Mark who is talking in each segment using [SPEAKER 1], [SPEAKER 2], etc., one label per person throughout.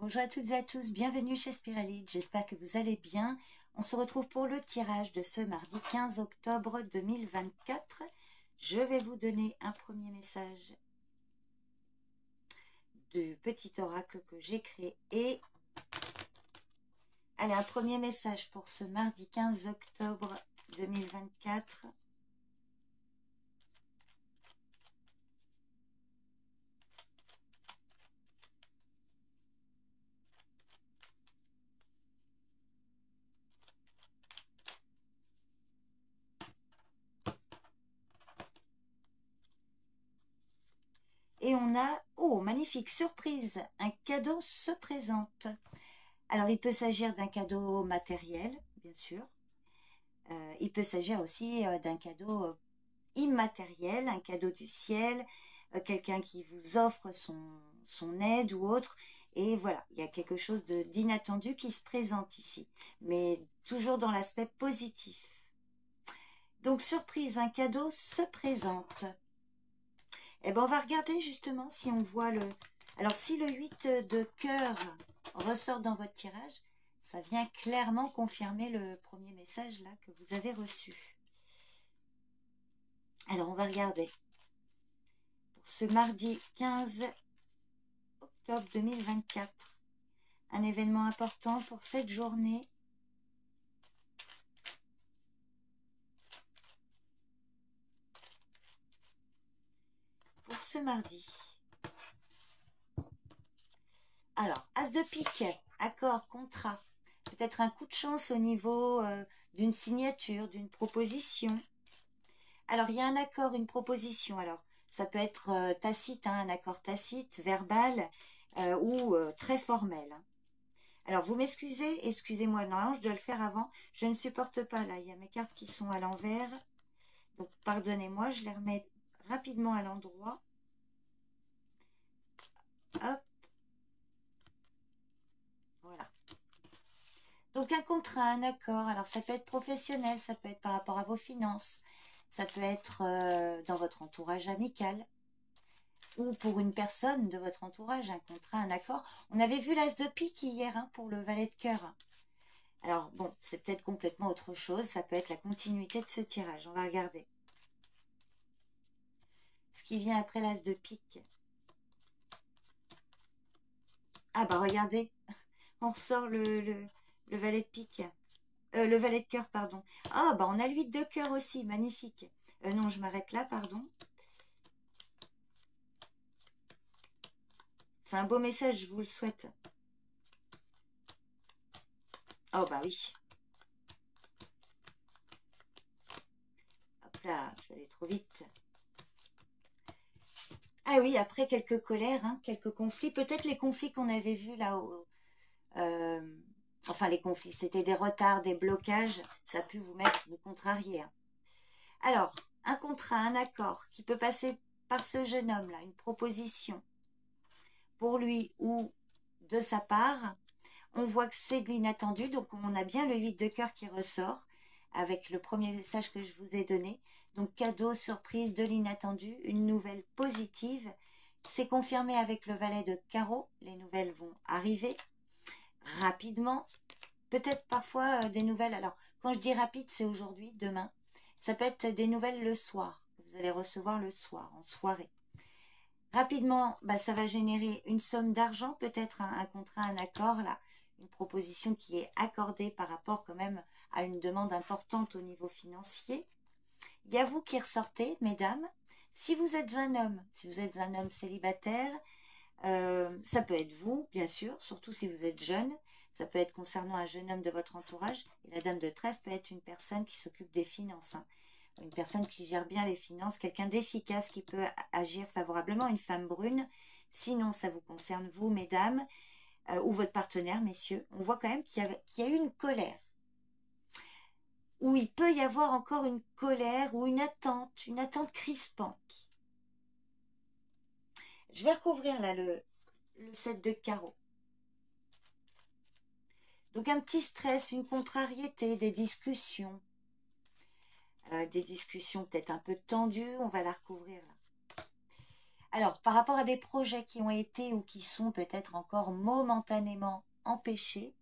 [SPEAKER 1] Bonjour à toutes et à tous, bienvenue chez Spiralide, j'espère que vous allez bien. On se retrouve pour le tirage de ce mardi 15 octobre 2024. Je vais vous donner un premier message du petit oracle que j'ai créé. Allez, un premier message pour ce mardi 15 octobre 2024. Et on a, oh, magnifique surprise, un cadeau se présente. Alors, il peut s'agir d'un cadeau matériel, bien sûr. Il peut s'agir aussi d'un cadeau immatériel, un cadeau du ciel, quelqu'un qui vous offre son aide ou autre. Et voilà, il y a quelque chose d'inattendu qui se présente ici, mais toujours dans l'aspect positif. Donc, surprise, un cadeau se présente. Eh bien, on va regarder justement si on voit le... Alors, si le 8 de cœur ressort dans votre tirage, ça vient clairement confirmer le premier message là que vous avez reçu. Alors, on va regarder. Pour ce mardi 15 octobre 2024, un événement important pour cette journée. Pour ce mardi. Alors, As de pique, accord, contrat. Peut-être un coup de chance au niveau d'une signature, d'une proposition. Alors, il y a un accord, une proposition. Alors, ça peut être tacite, hein, un accord tacite, verbal ou très formel. Hein. Alors, vous m'excusez, excusez-moi, non, je dois le faire avant. Je ne supporte pas, là, il y a mes cartes qui sont à l'envers. Donc, pardonnez-moi, je les remets rapidement à l'endroit. Hop. Voilà. Donc, un contrat, un accord. Alors, ça peut être professionnel, ça peut être par rapport à vos finances. Ça peut être dans votre entourage amical. Ou pour une personne de votre entourage, un contrat, un accord. On avait vu l'as de pique hier hein, pour le valet de cœur. Alors, bon, c'est peut-être complètement autre chose. Ça peut être la continuité de ce tirage. On va regarder. Ce qui vient après l'as de pique. Ah bah regardez, on ressort le valet de pique. Le valet de cœur, pardon. Ah bah on a l'huile de cœur aussi, magnifique. Non, je m'arrête là, pardon. C'est un beau message, je vous le souhaite. Oh bah oui. Hop là, je vais aller trop vite. Ah oui, après quelques colères, hein, quelques conflits. Peut-être les conflits qu'on avait vus là-haut. Enfin, les conflits, c'était des retards, des blocages. Ça a pu vous mettre, vous contrarier. Hein. Alors, un contrat, un accord qui peut passer par ce jeune homme-là, une proposition pour lui ou de sa part. On voit que c'est de l'inattendu, donc on a bien le 8 de cœur qui ressort avec le premier message que je vous ai donné. Donc cadeau, surprise, de l'inattendu, une nouvelle positive. C'est confirmé avec le valet de carreau. Les nouvelles vont arriver rapidement. Peut-être parfois des nouvelles. Alors, quand je dis rapide, c'est aujourd'hui, demain. Ça peut être des nouvelles le soir. Vous allez recevoir le soir, en soirée. Rapidement, bah, ça va générer une somme d'argent, peut-être un contrat, un accord, là, une proposition qui est accordée par rapport quand même à une demande importante au niveau financier. Il y a vous qui ressortez, mesdames. Si vous êtes un homme célibataire, ça peut être vous, bien sûr, surtout si vous êtes jeune. Ça peut être concernant un jeune homme de votre entourage. Et la dame de trèfle peut être une personne qui s'occupe des finances. Hein. Une personne qui gère bien les finances, quelqu'un d'efficace qui peut agir favorablement, une femme brune. Sinon, ça vous concerne vous, mesdames, ou votre partenaire, messieurs. On voit quand même qu'il y a eu une colère. Ou il peut y avoir encore une colère ou une attente crispante. Je vais recouvrir là le 7 de carreau. Donc un petit stress, une contrariété, des discussions peut-être un peu tendues, on va la recouvrir là. Alors, par rapport à des projets qui ont été ou qui sont peut-être encore momentanément empêchés,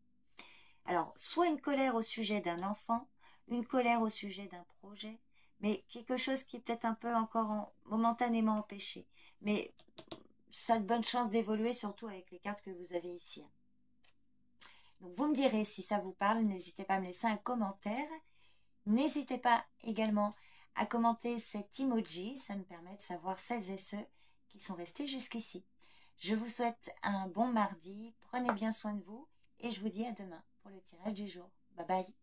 [SPEAKER 1] alors, soit une colère au sujet d'un enfant, une colère au sujet d'un projet, mais quelque chose qui est peut-être un peu encore momentanément empêché. Mais ça a de bonnes chances d'évoluer, surtout avec les cartes que vous avez ici. Donc, vous me direz si ça vous parle, n'hésitez pas à me laisser un commentaire. N'hésitez pas également à commenter cet emoji, ça me permet de savoir celles et ceux qui sont restés jusqu'ici. Je vous souhaite un bon mardi, prenez bien soin de vous et je vous dis à demain pour le tirage du jour. Bye bye.